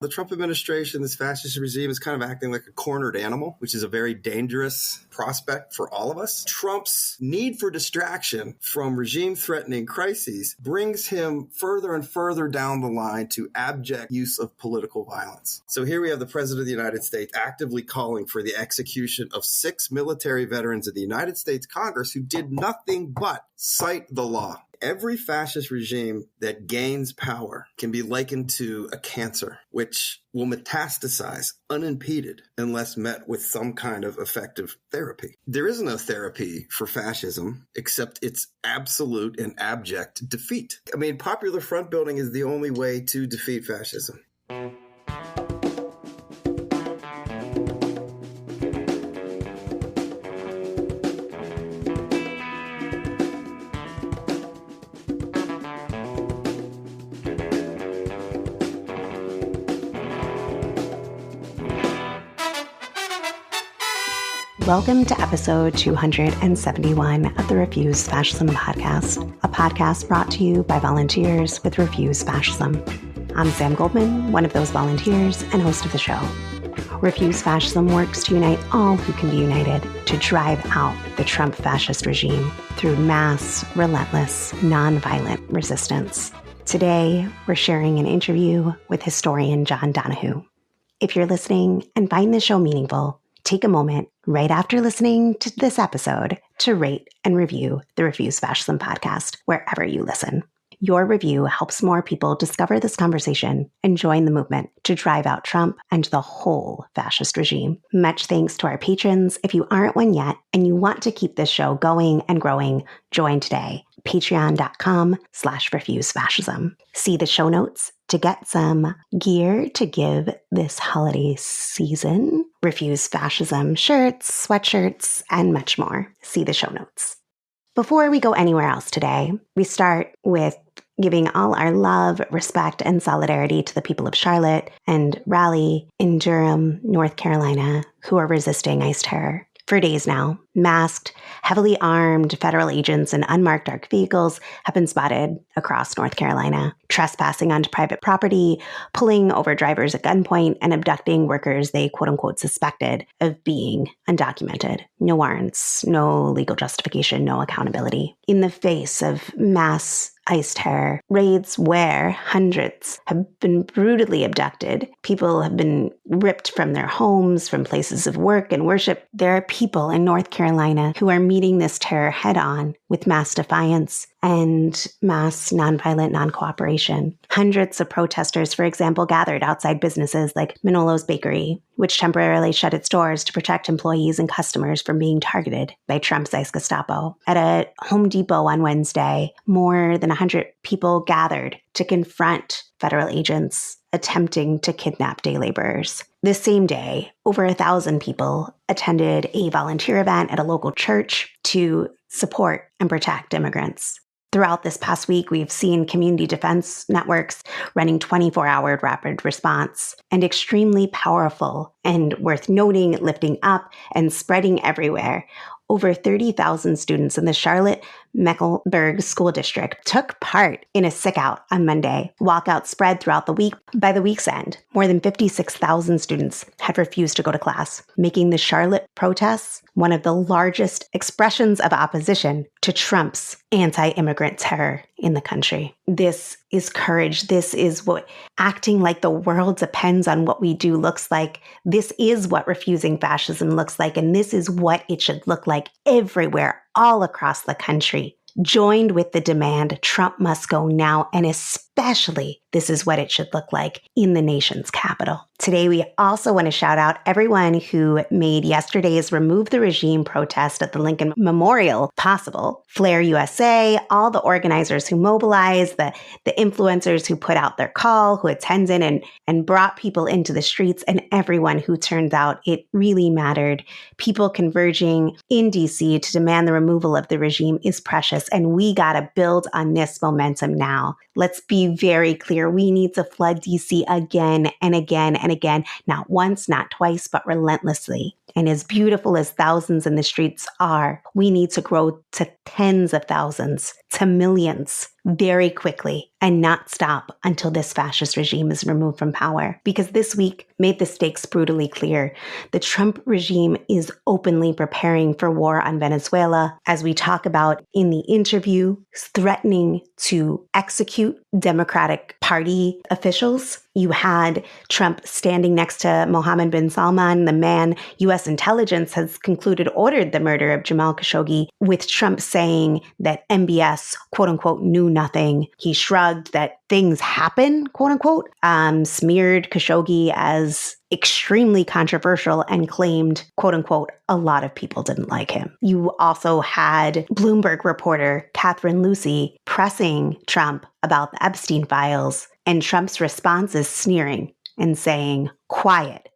The Trump administration, this fascist regime, is kind of acting like a cornered animal, which is a very dangerous prospect for all of us. Trump's need for distraction from regime-threatening crises brings him further and further down the line to abject use of political violence. So here we have the President of the United States actively calling for the execution of 6 military veterans of the United States Congress who did nothing but cite the law. Every fascist regime that gains power can be likened to a cancer, which will metastasize unimpeded unless met with some kind of effective therapy. There is no therapy for fascism except its absolute and abject defeat. I mean, popular front building is the only way to defeat fascism. Welcome to episode 271 of the Refuse Fascism podcast, a podcast brought to you by volunteers with Refuse Fascism. I'm Sam Goldman, one of those volunteers and host of the show. Refuse Fascism works to unite all who can be united to drive out the Trump fascist regime through mass, relentless, nonviolent resistance. Today, we're sharing an interview with historian John Donoghue. If you're listening and find this show meaningful, take a moment right after listening to this episode to rate and review the Refuse Fascism podcast wherever you listen. Your review helps more people discover this conversation and join the movement to drive out Trump and the whole fascist regime. Much thanks to our patrons. If you aren't one yet and you want to keep this show going and growing, join today. Patreon.com/refusefascism. See the show notes to get some gear to give this holiday season. Refuse Fascism shirts, sweatshirts, and much more. See the show notes. Before we go anywhere else today, we start with giving all our love, respect, and solidarity to the people of Charlotte and Raleigh in Durham, North Carolina, who are resisting ICE terror. For days now, masked, heavily armed federal agents in unmarked dark vehicles have been spotted across North Carolina, trespassing onto private property, pulling over drivers at gunpoint, and abducting workers they quote-unquote suspected of being undocumented. No warrants, no legal justification, no accountability. In the face of mass ICE terror, raids where hundreds have been brutally abducted, people have been ripped from their homes, from places of work and worship. There are people in North Carolina who are meeting this terror head on with mass defiance and mass nonviolent non-cooperation. Hundreds of protesters, for example, gathered outside businesses like Manolo's Bakery, which temporarily shut its doors to protect employees and customers from being targeted by Trump's ICE Gestapo. At a Home Depot on Wednesday, more than 100 people gathered to confront federal agents attempting to kidnap day laborers. This same day, over 1,000 people attended a volunteer event at a local church to support and protect immigrants. Throughout this past week, we've seen community defense networks running 24-hour rapid response, and extremely powerful and worth noting, lifting up and spreading everywhere. Over 30,000 students in the Charlotte-Mecklenburg School District took part in a sick-out on Monday. Walkouts spread throughout the week. By the week's end, more than 56,000 students had refused to go to class, making the Charlotte protests one of the largest expressions of opposition to Trump's anti-immigrant terror in the country. This is courage. This is what acting like the world depends on what we do looks like. This is what refusing fascism looks like, and this is what it should look like everywhere, all across the country. Joined with the demand, Trump must go now, and especially this is what it should look like in the nation's capital. Today, we also want to shout out everyone who made yesterday's Remove the Regime protest at the Lincoln Memorial possible. Flare USA, all the organizers who mobilized, the influencers who put out their call, who attended and brought people into the streets, and everyone who turned out. It really mattered. People converging in DC to demand the removal of the regime is precious, and we got to build on this momentum now. Let's be very clear. We need to flood DC again and again and again, not once, not twice, but relentlessly. And as beautiful as thousands in the streets are, we need to grow to tens of thousands, to millions very quickly and not stop until this fascist regime is removed from power. Because this week made the stakes brutally clear. The Trump regime is openly preparing for war on Venezuela, as we talk about in the interview, threatening to execute Democratic Party officials. You had Trump standing next to Mohammed bin Salman, the man U.S. intelligence has concluded ordered the murder of Jamal Khashoggi, with Trump saying that MBS, quote unquote, knew nothing. He shrugged that things happen, quote unquote, smeared Khashoggi as extremely controversial and claimed, quote unquote, a lot of people didn't like him. You also had Bloomberg reporter Catherine Lucy pressing Trump about the Epstein files, and Trump's response is sneering and saying, quiet,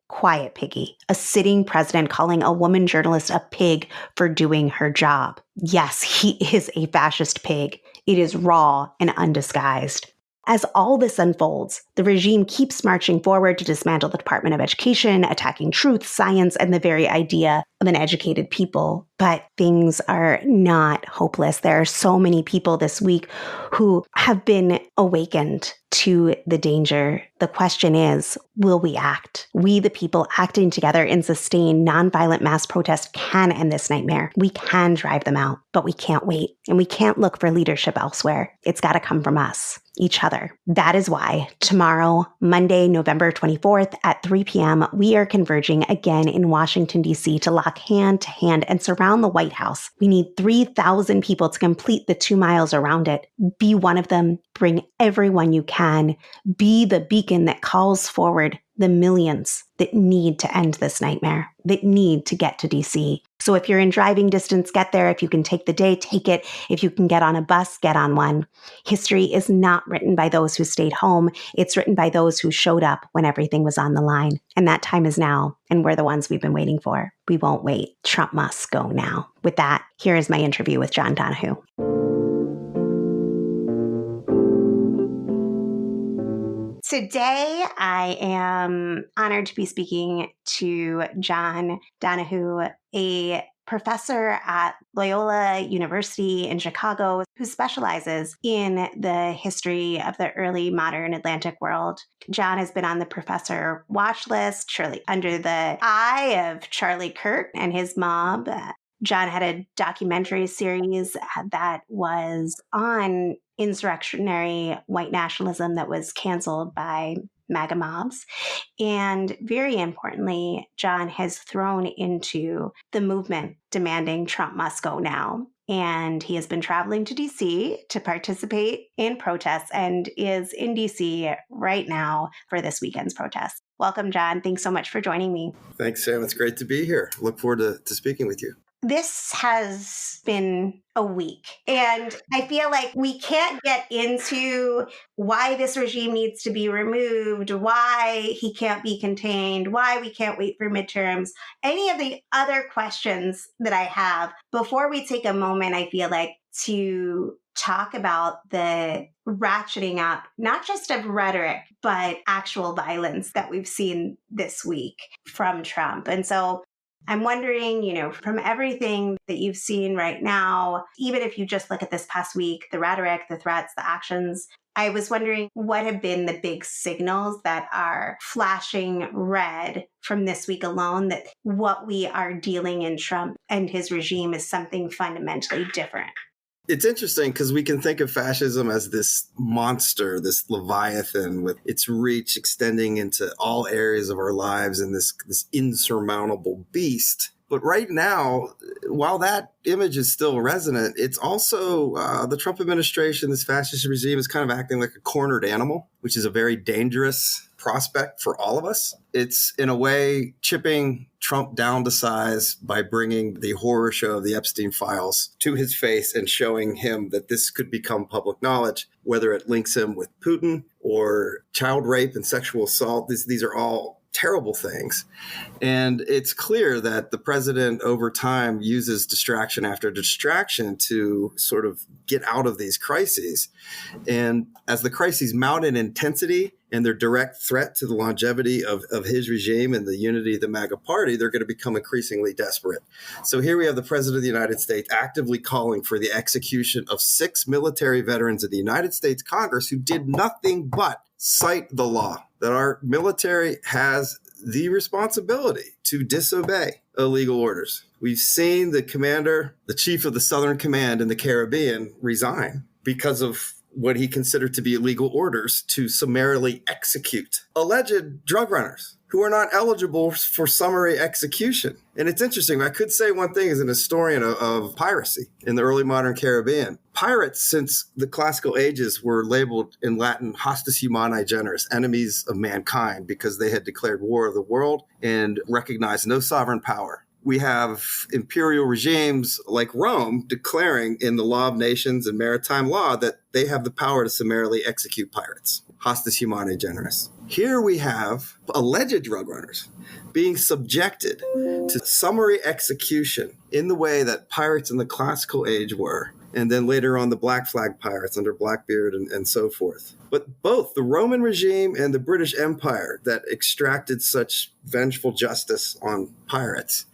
piggy. A sitting president calling a woman journalist a pig for doing her job. Yes, he is a fascist pig. It is raw and undisguised. As all this unfolds, the regime keeps marching forward to dismantle the Department of Education, attacking truth, science, and the very idea of an educated people. But things are not hopeless. There are so many people this week who have been awakened to the danger. The question is, will we act? We, the people acting together in sustained nonviolent mass protest, can end this nightmare. We can drive them out, but we can't wait. And we can't look for leadership elsewhere. It's got to come from us, each other. That is why tomorrow, Monday, November 24th at 3 p.m., we are converging again in Washington, D.C. to lock hand to hand and surround the White House. We need 3,000 people to complete the 2 miles around it. Be one of them. Bring everyone you can. Be the beacon that calls forward the millions that need to end this nightmare, that need to get to DC. So if you're in driving distance, get there. If you can take the day, take it. If you can get on a bus, get on one. History is not written by those who stayed home. It's written by those who showed up when everything was on the line. And that time is now. And we're the ones we've been waiting for. We won't wait. Trump must go now. With that, here is my interview with John Donoghue. Today, I am honored to be speaking to John Donoghue, a professor at Loyola University in Chicago who specializes in the history of the early modern Atlantic world. John has been on the professor watch list, surely under the eye of Charlie Kirk and his mob. John had a documentary series that was on insurrectionary white nationalism that was canceled by MAGA mobs. And very importantly, John has thrown into the movement demanding Trump must go now. And he has been traveling to DC to participate in protests and is in DC right now for this weekend's protest. Welcome, John. Thanks so much for joining me. Thanks, Sam. It's great to be here. Look forward to speaking with you. This has been a week, and I feel like we can't get into why this regime needs to be removed, why he can't be contained, why we can't wait for midterms, any of the other questions that I have before we take a moment, I feel like, to talk about the ratcheting up, not just of rhetoric, but actual violence that we've seen this week from Trump. And so I'm wondering, from everything that you've seen right now, even if you just look at this past week, the rhetoric, the threats, the actions, I was wondering what have been the big signals that are flashing red from this week alone, that what we are dealing in Trump and his regime is something fundamentally different. It's interesting because we can think of fascism as this monster, this leviathan with its reach extending into all areas of our lives and this insurmountable beast. But right now, while that image is still resonant, it's also the Trump administration, this fascist regime is kind of acting like a cornered animal, which is a very dangerous prospect for all of us. It's in a way chipping Trump down to size by bringing the horror show of the Epstein files to his face and showing him that this could become public knowledge, whether it links him with Putin or child rape and sexual assault. These are all terrible things. And it's clear that the president over time uses distraction after distraction to sort of get out of these crises. And as the crises mount in intensity and their direct threat to the longevity of his regime and the unity of the MAGA party, they're going to become increasingly desperate. So here we have the president of the United States actively calling for the execution of 6 military veterans of the United States Congress who did nothing but cite the law, that our military has the responsibility to disobey illegal orders. We've seen the commander, the chief of the Southern Command in the Caribbean, resign because of what he considered to be illegal orders to summarily execute alleged drug runners who are not eligible for summary execution. And it's interesting. I could say one thing as an historian of piracy in the early modern Caribbean. Pirates, since the classical ages, were labeled in Latin hostis humani generis, enemies of mankind, because they had declared war of the world and recognized no sovereign power. We have imperial regimes like Rome declaring in the law of nations and maritime law that they have the power to summarily execute pirates. Hostis humani generis. Here we have alleged drug runners being subjected to summary execution in the way that pirates in the classical age were, and then later on the Black Flag pirates under Blackbeard and so forth. But both the Roman regime and the British Empire that extracted such vengeful justice on pirates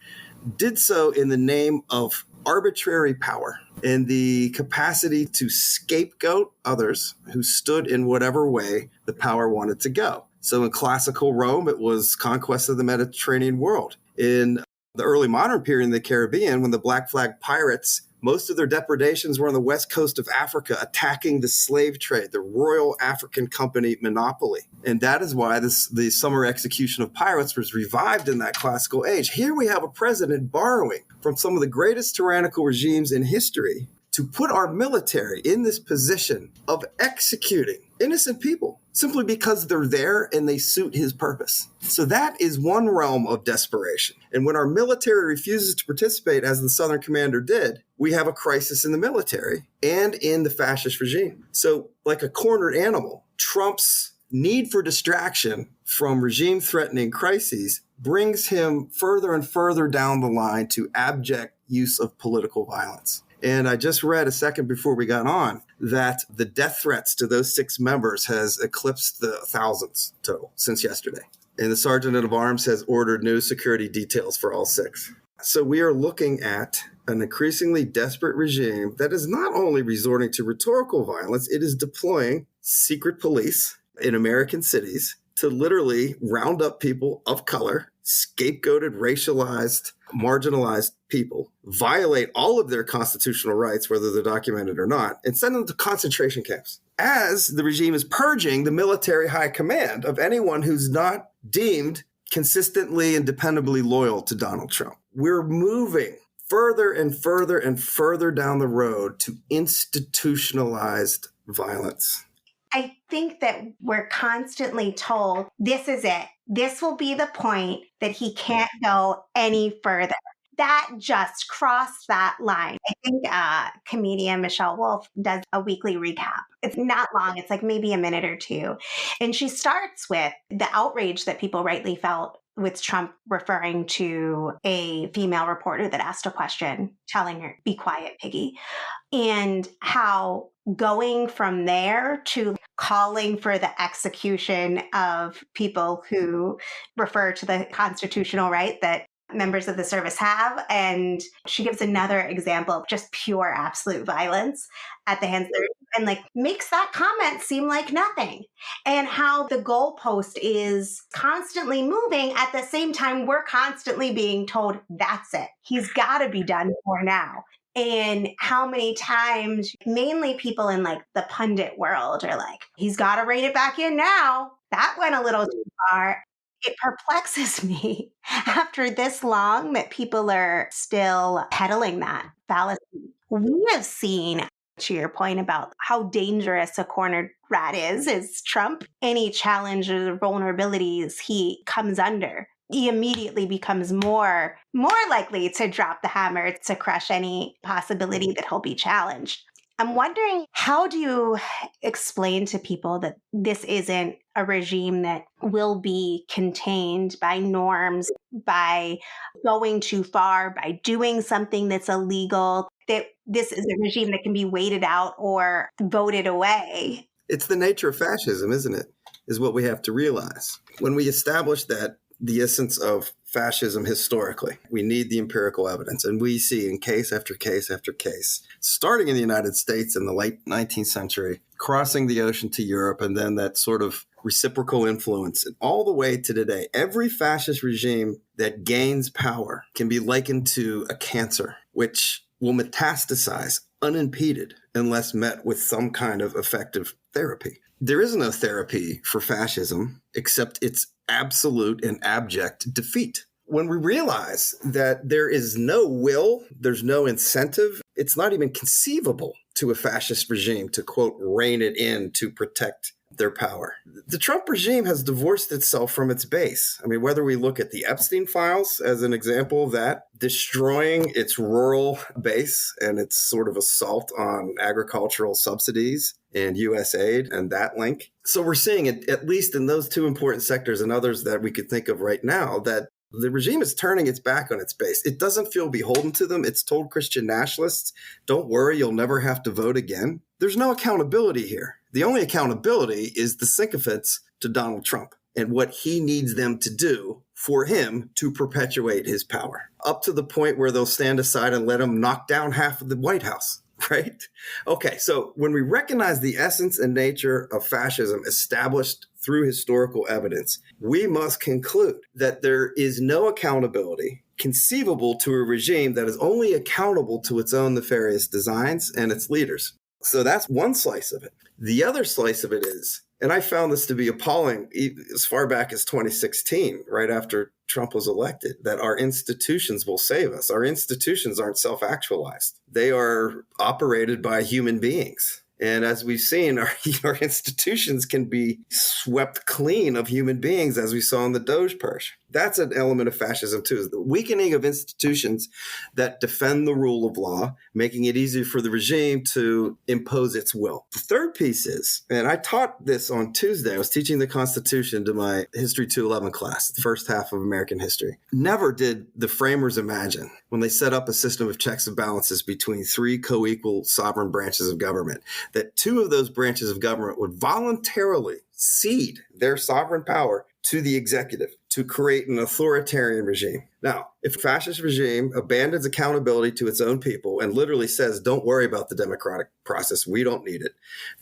did so in the name of arbitrary power and the capacity to scapegoat others who stood in whatever way the power wanted to go. So in classical Rome, it was conquest of the Mediterranean world. In the early modern period in the Caribbean, when the Black Flag pirates, most of their depredations were on the west coast of Africa, attacking the slave trade, the Royal African Company monopoly. And that is why the summer execution of pirates was revived in that classical age. Here we have a president borrowing from some of the greatest tyrannical regimes in history to put our military in this position of executing innocent people simply because they're there and they suit his purpose. So that is one realm of desperation. And when our military refuses to participate, as the Southern commander did, we have a crisis in the military and in the fascist regime. So like a cornered animal, Trump's need for distraction from regime-threatening crises brings him further and further down the line to abject use of political violence. And I just read a second before we got on that the death threats to those 6 members has eclipsed the thousands total since yesterday. And the sergeant at arms has ordered new security details for all 6. So we are looking at an increasingly desperate regime that is not only resorting to rhetorical violence, it is deploying secret police in American cities to literally round up people of color, scapegoated, racialized, marginalized people, violate all of their constitutional rights, whether they're documented or not, and send them to concentration camps. As the regime is purging the military high command of anyone who's not deemed consistently and dependably loyal to Donald Trump. We're moving further and further and further down the road to institutionalized violence. I think that we're constantly told this is it. This will be the point that he can't go any further. That just crossed that line. I think comedian Michelle Wolf does a weekly recap. It's not long. It's like maybe a minute or two. And she starts with the outrage that people rightly felt with Trump referring to a female reporter that asked a question, telling her, "Be quiet, piggy," and how going from there to calling for the execution of people who refer to the constitutional right that members of the service have. And she gives another example of just pure absolute violence at the hands of the and like makes that comment seem like nothing. And how the goalpost is constantly moving at the same time we're constantly being told that's it. He's got to be done for now. And how many times mainly people in like the pundit world are like, he's got to rein it back in now. That went a little too far. It perplexes me after this long that people are still peddling that fallacy. We have seen, to your point about how dangerous a cornered rat is Trump. Any challenges or vulnerabilities he comes under, he immediately becomes more likely to drop the hammer to crush any possibility that he'll be challenged. I'm wondering, how do you explain to people that this isn't a regime that will be contained by norms, by going too far, by doing something that's illegal, that this is a regime that can be waited out or voted away? It's the nature of fascism, isn't it? Is what we have to realize. When we establish that the essence of fascism historically, we need the empirical evidence. And we see in case after case after case, starting in the United States in the late 19th century, crossing the ocean to Europe, and then that sort of reciprocal influence, and all the way to today. Every fascist regime that gains power can be likened to a cancer, which will metastasize unimpeded unless met with some kind of effective therapy. There is no therapy for fascism except its absolute and abject defeat. When we realize that there is no will, there's no incentive, it's not even conceivable to a fascist regime to, quote, rein it in to protect their power. The Trump regime has divorced itself from its base. I mean, whether we look at the Epstein files as an example of that, destroying its rural base and its sort of assault on agricultural subsidies and U.S. aid and that link. So we're seeing it, at least in those two important sectors and others that we could think of right now, that the regime is turning its back on its base. It doesn't feel beholden to them. It's told Christian nationalists, don't worry, you'll never have to vote again. There's no accountability here. The only accountability is the sycophants to Donald Trump and what he needs them to do for him to perpetuate his power, up to the point where they'll stand aside and let him knock down half of the White House. Right? Okay, so when we recognize the essence and nature of fascism established through historical evidence, we must conclude that there is no accountability conceivable to a regime that is only accountable to its own nefarious designs and its leaders. So that's one slice of it. The other slice of it is, and I found this to be appalling as far back as 2016, right after Trump was elected, that our institutions will save us. Our institutions aren't self-actualized. They are operated by human beings. And as we've seen, our institutions can be swept clean of human beings, as we saw in the Doge Purge. That's an element of fascism, too, the weakening of institutions that defend the rule of law, making it easier for the regime to impose its will. The third piece is, and I taught this on Tuesday, I was teaching the Constitution to my History 211 class, the first half of American history. Never did the framers imagine, when they set up a system of checks and balances between three co-equal sovereign branches of government, that two of those branches of government would voluntarily cede their sovereign power to the executive to create an authoritarian regime. Now, if a fascist regime abandons accountability to its own people and literally says, don't worry about the democratic process, we don't need it.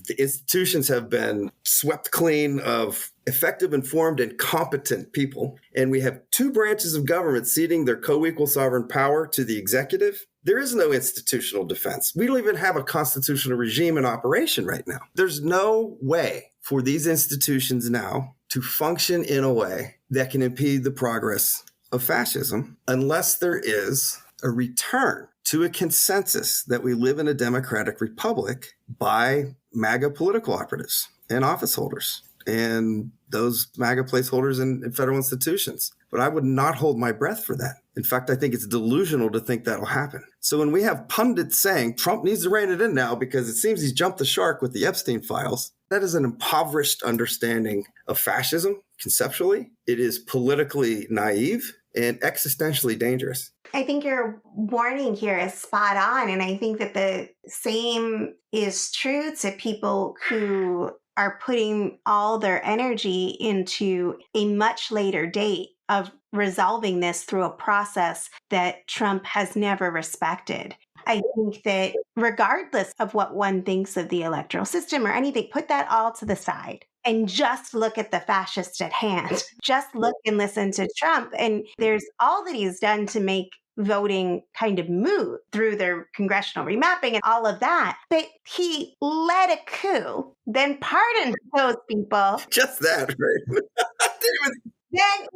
The institutions have been swept clean of effective, informed, and competent people, and we have two branches of government ceding their co-equal sovereign power to the executive. There is no institutional defense. We don't even have a constitutional regime in operation right now. There's no way for these institutions now to function in a way that can impede the progress of fascism unless there is a return to a consensus that we live in a democratic republic by MAGA political operatives and office holders and those MAGA placeholders in federal institutions. But I would not hold my breath for that. In fact, I think it's delusional to think that'll happen. So when we have pundits saying Trump needs to rein it in now because it seems he's jumped the shark with the Epstein files, that is an impoverished understanding of fascism conceptually. It is politically naive and existentially dangerous. I think your warning here is spot on. And I think that the same is true to people who are putting all their energy into a much later date of resolving this through a process that Trump has never respected. I think that regardless of what one thinks of the electoral system or anything, put that all to the side and just look at the fascist at hand. Just look and listen to Trump. And there's all that he's done to make voting kind of moot through their congressional remapping and all of that. But he led a coup, then pardoned those people. Just that, right? Then,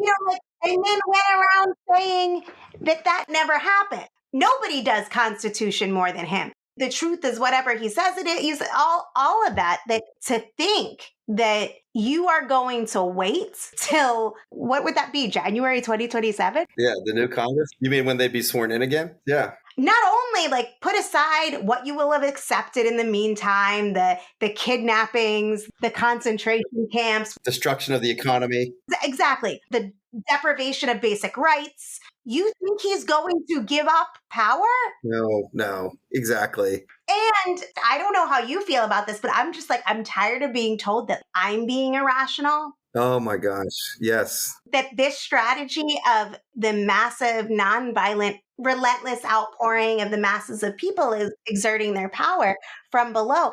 and then went around saying that never happened. Nobody does Constitution more than him. The truth is whatever he says it is, all of that to think that you are going to wait till, what would that be, January 2027? Yeah, the new Congress? You mean when they'd be sworn in again? Yeah. not only like put aside what you will have accepted in the meantime, the kidnappings, the concentration camps, Destruction of the economy. exactly, the deprivation of basic rights. You think he's going to give up power? No, exactly. And I don't know how you feel about this, but I'm just like, I'm tired of being told that I'm being irrational. Oh my gosh. Yes. That this strategy of the massive, nonviolent, relentless outpouring of the masses of people is exerting their power from below,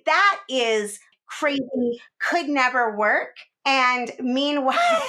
that is crazy, could never work. And meanwhile,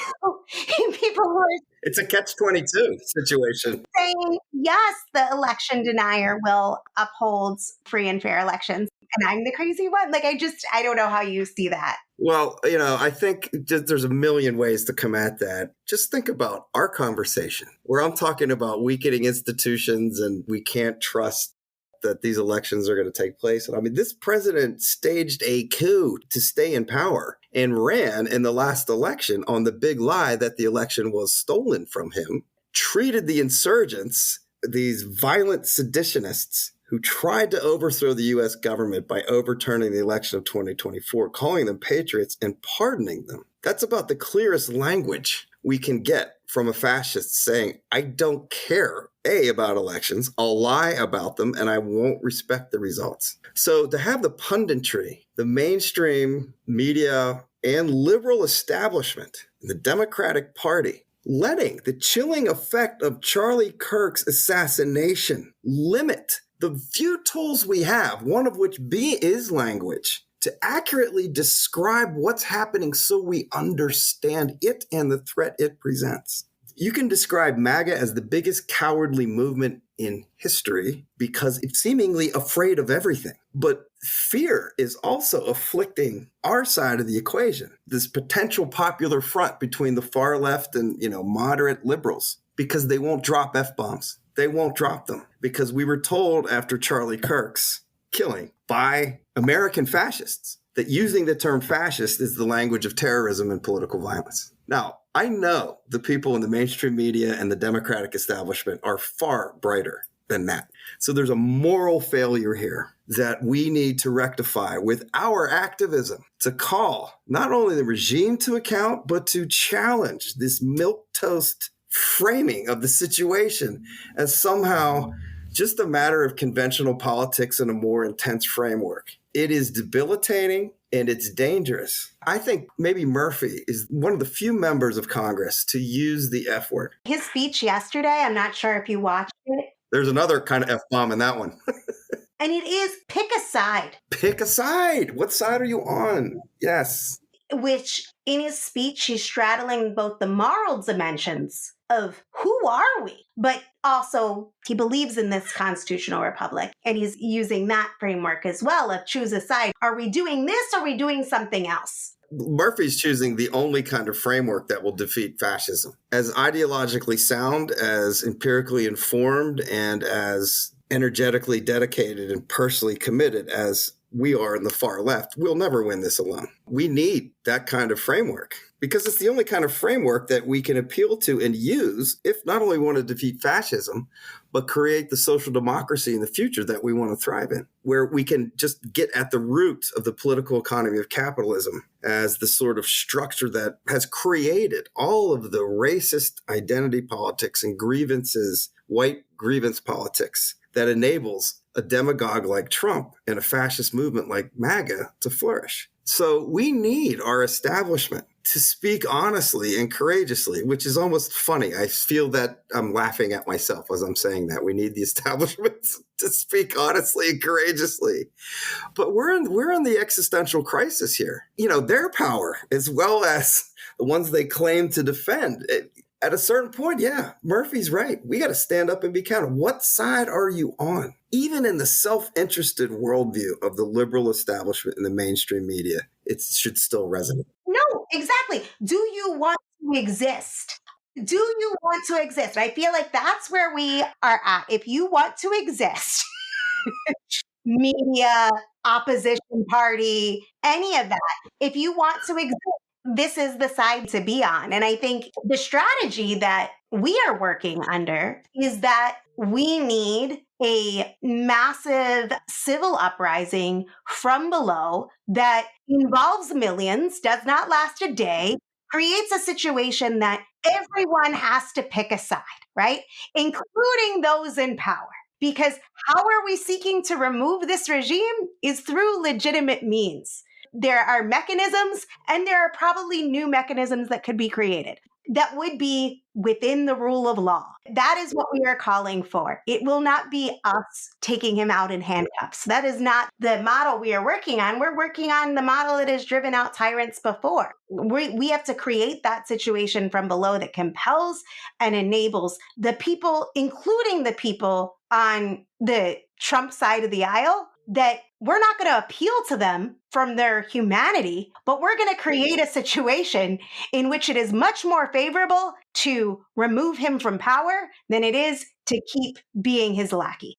people who are It's a catch-22 situation. saying, yes, the election denier will uphold free and fair elections. And I'm the crazy one. Like, I don't know how you see that. Well, I think there's a million ways to come at that. Just think about our conversation where I'm talking about weakening institutions and we can't trust that these elections are going to take place. And I mean, this president staged a coup to stay in power and ran in the last election on the big lie that the election was stolen from him, treated the insurgents, these violent seditionists who tried to overthrow the U.S. government by overturning the election of 2024, calling them patriots and pardoning them. That's about the clearest language we can get from a fascist saying, I don't care, about elections, I'll lie about them, and I won't respect the results. So to have the punditry, the mainstream media, and liberal establishment, the Democratic Party, letting the chilling effect of Charlie Kirk's assassination limit the few tools we have, one of which is language, to accurately describe what's happening so we understand it and the threat it presents. You can describe MAGA as the biggest cowardly movement in history because it's seemingly afraid of everything. But fear is also afflicting our side of the equation, this potential popular front between the far left and, moderate liberals, because they won't drop F-bombs. They won't drop them because we were told after Charlie Kirk's killing by American fascists that using the term fascist is the language of terrorism and political violence. Now, I know the people in the mainstream media and the Democratic establishment are far brighter than that. So there's a moral failure here that we need to rectify with our activism to call not only the regime to account, but to challenge this milquetoast framing of the situation as somehow just a matter of conventional politics in a more intense framework. It is debilitating and it's dangerous. I think maybe Murphy is one of the few members of Congress to use the F word. His speech yesterday, I'm not sure if you watched it. There's another kind of F-bomb in that one. And it is pick a side. Pick a side. What side are you on? Yes. Which in his speech, he's straddling both the moral dimensions of who are we, but also he believes in this constitutional republic. And he's using that framework as well of choose a side. Are we doing this or are we doing something else? Murphy's choosing the only kind of framework that will defeat fascism. As ideologically sound, as empirically informed, and as energetically dedicated and personally committed as we are in the far left, we'll never win this alone. We need that kind of framework because it's the only kind of framework that we can appeal to and use if not only we want to defeat fascism, but create the social democracy in the future that we want to thrive in, where we can just get at the root of the political economy of capitalism as the sort of structure that has created all of the racist identity politics and grievances, white grievance politics that enables a demagogue like Trump and a fascist movement like MAGA to flourish. So we need our establishment to speak honestly and courageously, which is almost funny. I feel that I'm laughing at myself as I'm saying that. We need the establishment to speak honestly and courageously. But we're in the existential crisis here. Their power as well as the ones they claim to defend. At a certain point, yeah, Murphy's right. We got to stand up and be counted. What side are you on? Even in the self-interested worldview of the liberal establishment in the mainstream media, it should still resonate. No, exactly. Do you want to exist? Do you want to exist? I feel like that's where we are at. If you want to exist, media, opposition party, any of that, if you want to exist, this is the side to be on. And I think the strategy that we are working under is that we need a massive civil uprising from below that involves millions, does not last a day, creates a situation that everyone has to pick a side, right? Including those in power. Because how are we seeking to remove this regime is through legitimate means. There are mechanisms, and there are probably new mechanisms that could be created that would be within the rule of law. That is what we are calling for. It will not be us taking him out in handcuffs. That is not the model we are working on. We're working on the model that has driven out tyrants before. We have to create that situation from below that compels and enables the people, including the people on the Trump side of the aisle, that we're not going to appeal to them from their humanity, but we're going to create a situation in which it is much more favorable to remove him from power than it is to keep being his lackey.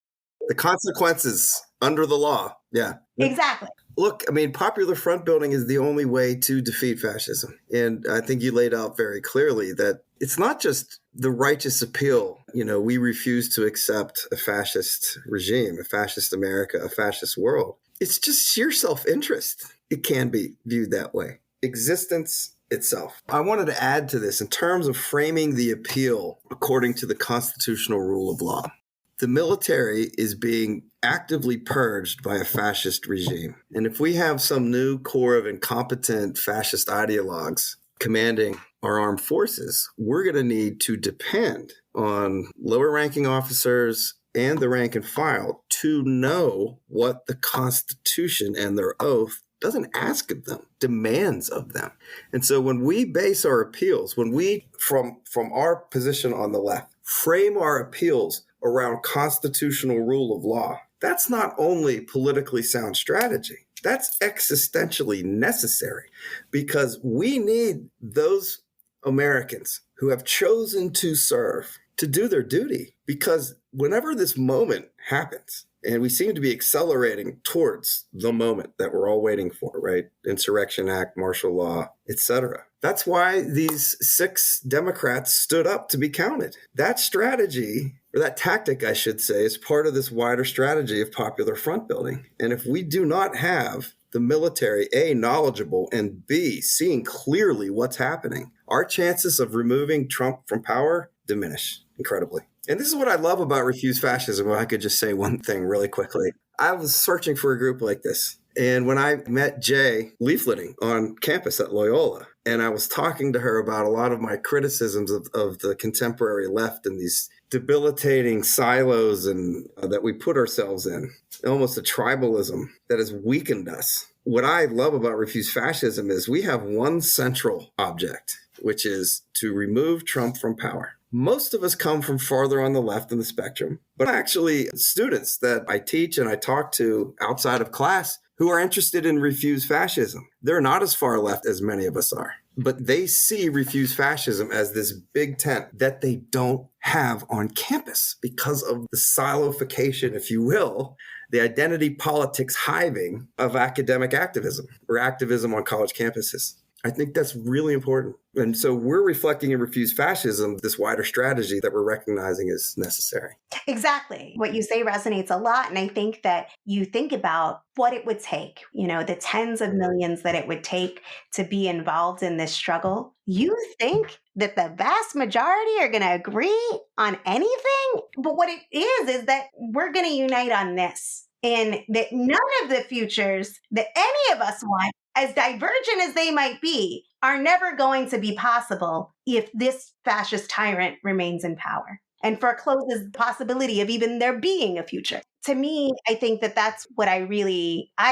The consequences under the law. Yeah. Exactly. Look, I mean, popular front building is the only way to defeat fascism. And I think you laid out very clearly that it's not just the righteous appeal. You know, we refuse to accept a fascist regime, a fascist America, a fascist world. It's just sheer self-interest. It can be viewed that way. Existence itself. I wanted to add to this in terms of framing the appeal according to the constitutional rule of law. The military is being actively purged by a fascist regime. And if we have some new core of incompetent fascist ideologues commanding our armed forces, we're going to need to depend on lower ranking officers and the rank and file to know what the Constitution and their oath doesn't ask of them, demands of them. And so when we base our appeals, when we, from our position on the left, frame our appeals around constitutional rule of law, that's not only politically sound strategy, that's existentially necessary, because we need those Americans who have chosen to serve to do their duty. Because whenever this moment happens, and we seem to be accelerating towards the moment that we're all waiting for, right? Insurrection Act, martial law, etc. That's why these 6 Democrats stood up to be counted. That strategy, or that tactic, I should say, is part of this wider strategy of popular front building. And if we do not have the military, A, knowledgeable, and B, seeing clearly what's happening, our chances of removing Trump from power diminish incredibly. And this is what I love about Refuse Fascism. If I could just say one thing really quickly. I was searching for a group like this. And when I met Jay leafleting on campus at Loyola, and I was talking to her about a lot of my criticisms of the contemporary left and these debilitating silos and that we put ourselves in, almost a tribalism that has weakened us. What I love about Refuse Fascism is we have one central object, which is to remove Trump from power. Most of us come from farther on the left in the spectrum, but actually students that I teach and I talk to outside of class who are interested in Refuse Fascism, they're not as far left as many of us are, but they see Refuse Fascism as this big tent that they don't have on campus because of the silification, if you will, the identity politics hiving of academic activism or activism on college campuses. I think that's really important. And so we're reflecting in Refuse Fascism, this wider strategy that we're recognizing is necessary. Exactly. What you say resonates a lot. And I think that you think about what it would take, you know, the tens of millions that it would take to be involved in this struggle. You think that the vast majority are going to agree on anything? But what it is that we're going to unite on this. And that none of the futures that any of us want, as divergent as they might be, are never going to be possible if this fascist tyrant remains in power and forecloses the possibility of even there being a future. To me, I think that that's what I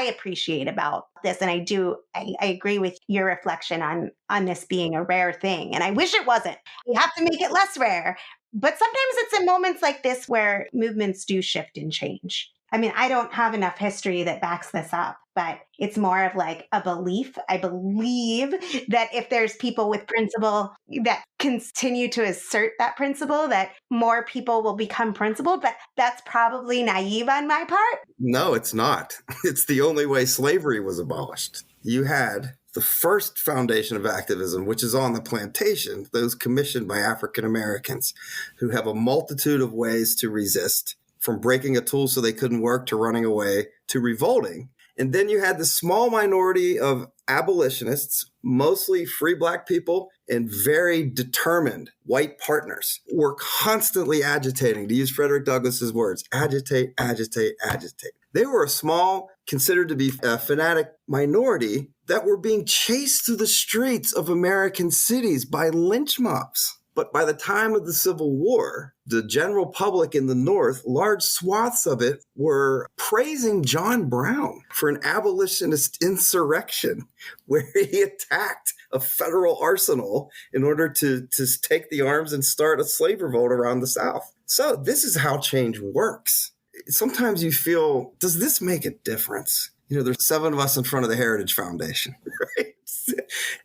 appreciate about this. And I agree with your reflection on this being a rare thing. And I wish it wasn't. We have to make it less rare. But sometimes it's in moments like this where movements do shift and change. I mean, I don't have enough history that backs this up, but it's more of like a belief. I believe that if there's people with principle that continue to assert that principle, that more people will become principled, but that's probably naive on my part. No, it's not. It's the only way slavery was abolished. You had the first foundation of activism, which is on the plantation, those commissioned by African Americans who have a multitude of ways to resist. from breaking a tool so they couldn't work to running away to revolting. And then you had the small minority of abolitionists, mostly free black people and very determined white partners, were constantly agitating, to use Frederick Douglass's words, agitate, agitate, agitate. They were a small, considered to be a fanatic minority that were being chased through the streets of American cities by lynch mobs. But by the time of the Civil War, the general public in the North, large swaths of it, were praising John Brown for an abolitionist insurrection where he attacked a federal arsenal in order to take the arms and start a slave revolt around the South. So this is how change works. Sometimes you feel, does this make a difference? There's 7 of us in front of the Heritage Foundation, right?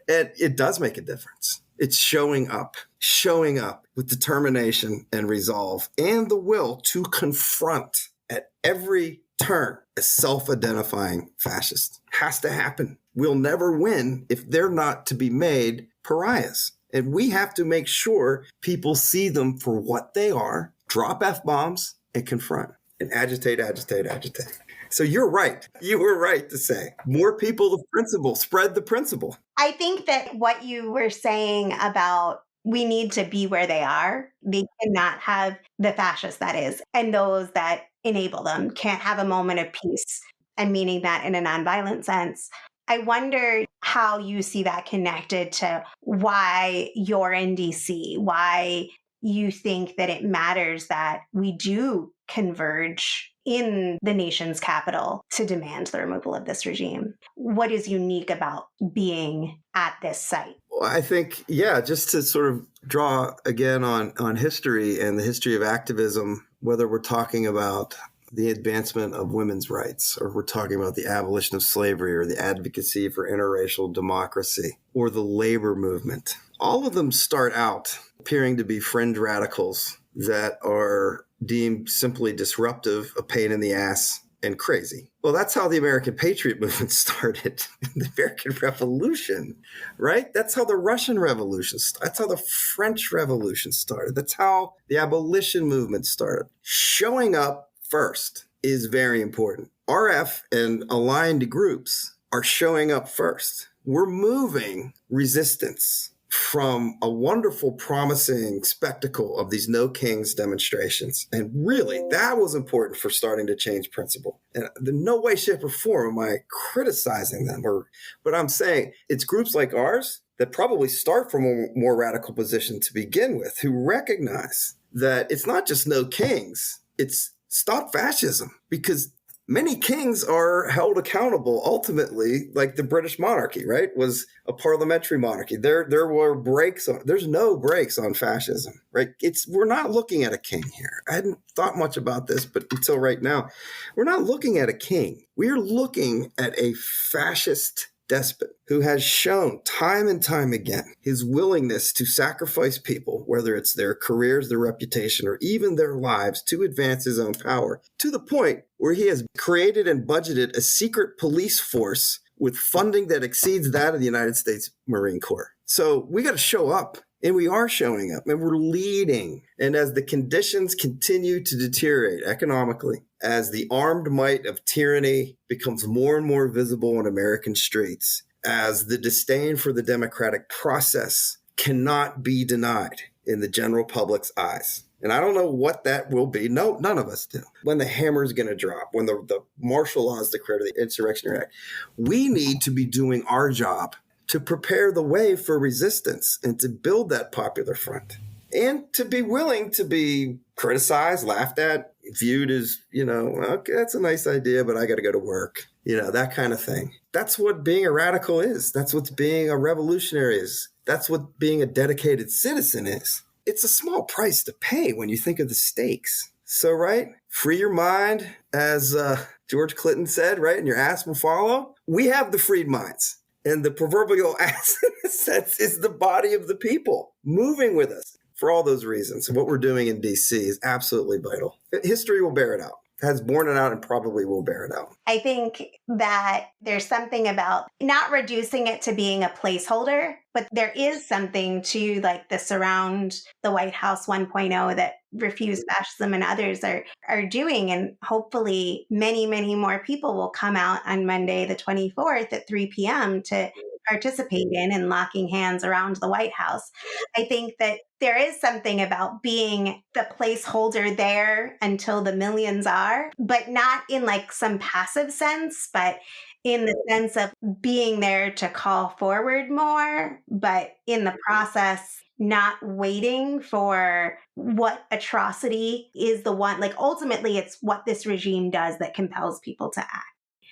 And it does make a difference. It's showing up with determination and resolve and the will to confront at every turn a self-identifying fascist. Has to happen. We'll never win if they're not to be made pariahs. And we have to make sure people see them for what they are, drop F-bombs, and confront and agitate, agitate, agitate. So you're right. You were right to say more people of principle, spread the principle. I think that what you were saying about we need to be where they are, they cannot have the fascists, that is, and those that enable them can't have a moment of peace, and meaning that in a nonviolent sense. I wonder how you see that connected to why you're in DC, why you think that it matters that we do converge in the nation's capital to demand the removal of this regime. What is unique about being at this site? Well, I think, just to sort of draw again on history and the history of activism, whether we're talking about the advancement of women's rights, or we're talking about the abolition of slavery, or the advocacy for interracial democracy, or the labor movement, all of them start out appearing to be fringe radicals that are deemed simply disruptive, a pain in the ass, and crazy. Well, that's how the American Patriot movement started, the American Revolution, right? That's how the Russian Revolution started. That's how the French Revolution started. That's how the abolition movement started. Showing up first is very important. RF and aligned groups are showing up first. We're moving resistance from a wonderful, promising spectacle of these No Kings demonstrations. And really, that was important for starting to change principle. And in no way, shape, or form am I criticizing them. But I'm saying it's groups like ours that probably start from a more radical position to begin with, who recognize that it's not just No Kings, it's stop fascism, because many kings are held accountable ultimately, like the British monarchy, right? Was a parliamentary monarchy. There were breaks on, there's no breaks on fascism, right? We're not looking at a king here. I hadn't thought much about this, but until right now, we're not looking at a king. We're looking at a fascist despot who has shown time and time again his willingness to sacrifice people, whether it's their careers, their reputation, or even their lives, to advance his own power, to the point where he has created and budgeted a secret police force with funding that exceeds that of the United States Marine Corps. So we got to show up. And we are showing up, and we're leading. And as the conditions continue to deteriorate economically, as the armed might of tyranny becomes more and more visible on American streets, as the disdain for the democratic process cannot be denied in the general public's eyes. And I don't know what that will be. No, none of us do. When the hammer is going to drop, when the martial law is declared, or the Insurrectionary Act, we need to be doing our job to prepare the way for resistance and to build that popular front, and to be willing to be criticized, laughed at, viewed as, okay, that's a nice idea, but I got to go to work, that kind of thing. That's what being a radical is. That's what being a revolutionary is. That's what being a dedicated citizen is. It's a small price to pay when you think of the stakes. So, right, free your mind, as George Clinton said, right, and your ass will follow. We have the freed minds. And the proverbial ass, in a sense, is the body of the people moving with us for all those reasons. And what we're doing in DC is absolutely vital. History will bear it out. has borne it out and probably will bear it out. I think that there's something about not reducing it to being a placeholder, but there is something to like the surround the White House 1.0 that Refuse Fascism and others are doing. And hopefully many, many more people will come out on Monday, the 24th at 3 p.m. to participate in and locking hands around the White House. I think that there is something about being the placeholder there until the millions are, but not in like some passive sense, but in the sense of being there to call forward more, but in the process, not waiting for what atrocity is the one, like ultimately it's what this regime does that compels people to act.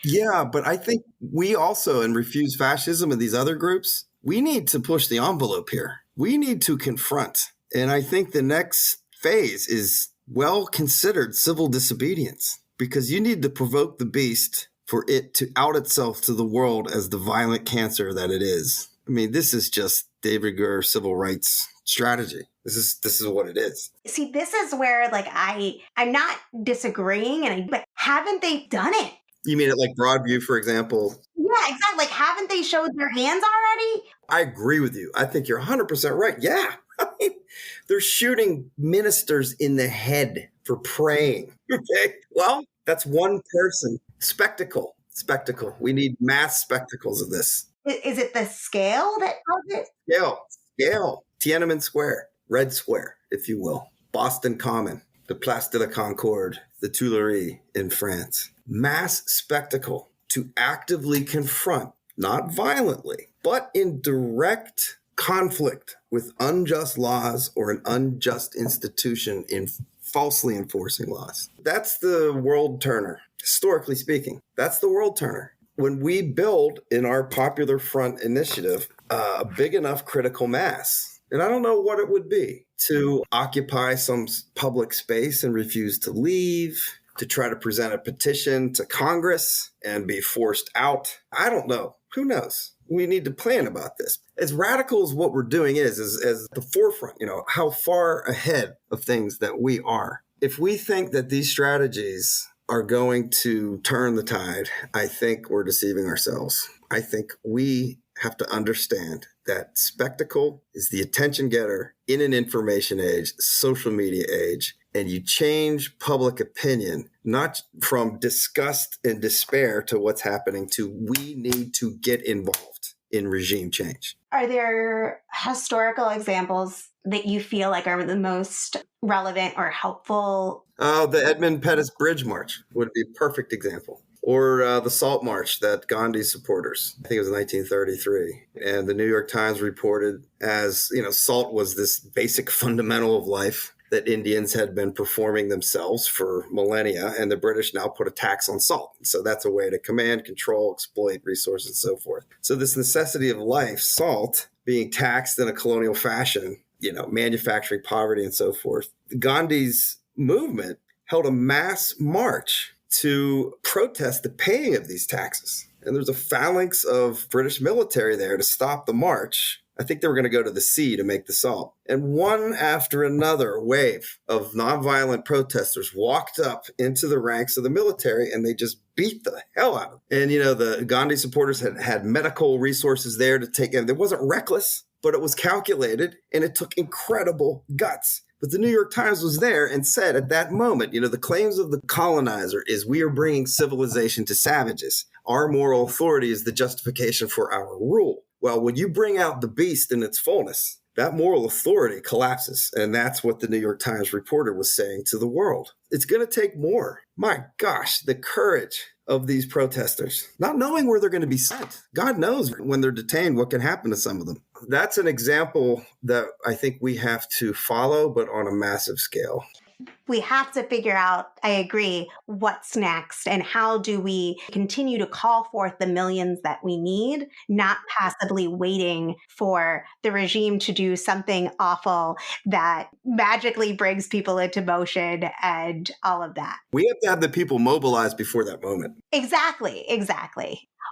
Yeah, but I think we also, in Refuse Fascism and these other groups, we need to push the envelope here. We need to confront. And I think the next phase is well considered civil disobedience, because you need to provoke the beast for it to out itself to the world as the violent cancer that it is. I mean, this is just de rigueur civil rights strategy. This is what it is. See, this is where like I'm not disagreeing, but haven't they done it? You mean it like Broadview, for example? Yeah, exactly. Like, haven't they showed their hands already? I agree with you. I think you're 100% right. Yeah. I mean, they're shooting ministers in the head for praying. Okay. Well, that's one person. Spectacle. We need mass spectacles of this. Is it the scale that does it? Scale. Tiananmen Square, Red Square, if you will. Boston Common, the Place de la Concorde, the Tuileries in France. Mass spectacle to actively confront, not violently, but in direct conflict with unjust laws or an unjust institution in falsely enforcing laws. That's the world turner, historically speaking. That's the world turner. When we build in our Popular Front initiative a big enough critical mass, and I don't know what it would be, to occupy some public space and refuse to leave, to try to present a petition to Congress and be forced out. I don't know. Who knows? We need to plan about this. As radical as what we're doing is the forefront, how far ahead of things that we are. If we think that these strategies are going to turn the tide, I think we're deceiving ourselves. I think we have to understand that spectacle is the attention getter in an information age, social media age, and you change public opinion, not from disgust and despair to what's happening to we need to get involved in regime change. Are there historical examples that you feel like are the most relevant or helpful? The Edmund Pettus Bridge March would be a perfect example. Or the Salt March that Gandhi supporters, I think it was 1933. And the New York Times reported as, salt was this basic fundamental of life that Indians had been performing themselves for millennia, and the British now put a tax on salt. So that's a way to command, control, exploit resources, and so forth. So this necessity of life, salt, being taxed in a colonial fashion, manufacturing poverty and so forth. Gandhi's movement held a mass march to protest the paying of these taxes. And there's a phalanx of British military there to stop the march. I think they were going to go to the sea to make the salt. And one after another wave of nonviolent protesters walked up into the ranks of the military, and they just beat the hell out of them. And, the Gandhi supporters had medical resources there to take in. It wasn't reckless, but it was calculated, and it took incredible guts. But the New York Times was there and said at that moment, the claims of the colonizer is we are bringing civilization to savages. Our moral authority is the justification for our rule. Well, when you bring out the beast in its fullness, that moral authority collapses. And that's what the New York Times reporter was saying to the world. It's going to take more. My gosh, the courage of these protesters, not knowing where they're going to be sent. God knows when they're detained what can happen to some of them. That's an example that I think we have to follow, but on a massive scale. We have to figure out, I agree, what's next and how do we continue to call forth the millions that we need, not passively waiting for the regime to do something awful that magically brings people into motion and all of that. We have to have the people mobilized before that moment. Exactly.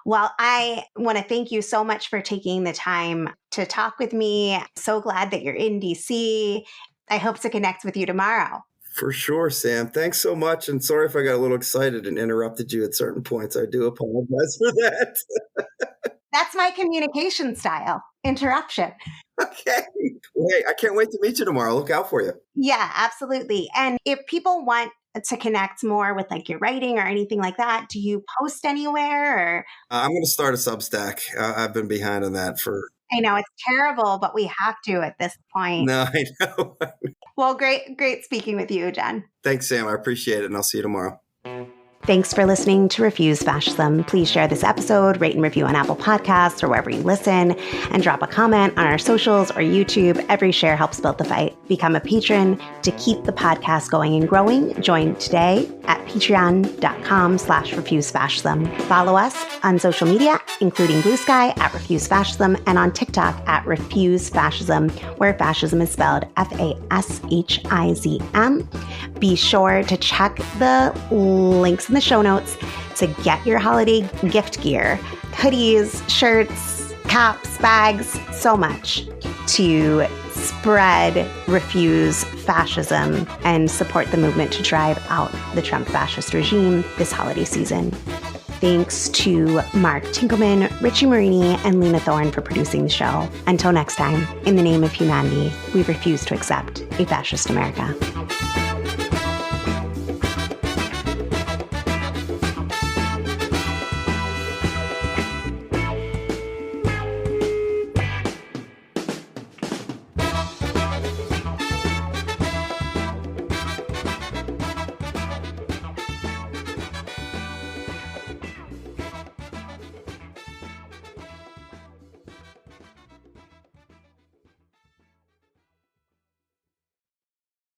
Well, I want to thank you so much for taking the time to talk with me. So glad that you're in DC. I hope to connect with you tomorrow. For sure, Sam. Thanks so much. And sorry if I got a little excited and interrupted you at certain points. I do apologize for that. That's my communication style. Interruption. Okay. Well, hey, I can't wait to meet you tomorrow. Look out for you. Yeah, absolutely. And if people want to connect more with like your writing or anything like that, do you post anywhere? Or I'm going to start a Substack. I've been behind on that for... I know it's terrible, but we have to at this point. No, I know. Well, great speaking with you, Jen. Thanks, Sam. I appreciate it, and I'll see you tomorrow. Thanks for listening to Refuse Fascism. Please share this episode, rate and review on Apple Podcasts or wherever you listen, and drop a comment on our socials or YouTube. Every share helps build the fight. Become a patron to keep the podcast going and growing. Join today at patreon.com/refusefascism. Follow us on social media, including Blue Sky at Refuse Fascism and on TikTok at Refuse Fascism, where fascism is spelled FASHIZM. Be sure to check the links in the show notes to get your holiday gift gear, hoodies, shirts, caps, bags, so much to spread Refuse Fascism and support the movement to drive out the Trump fascist regime this holiday season. Thanks to Mark Tinkelman, Richie Marini, and Lena Thorne for producing the show. Until next time, in the name of humanity, we refuse to accept a fascist America.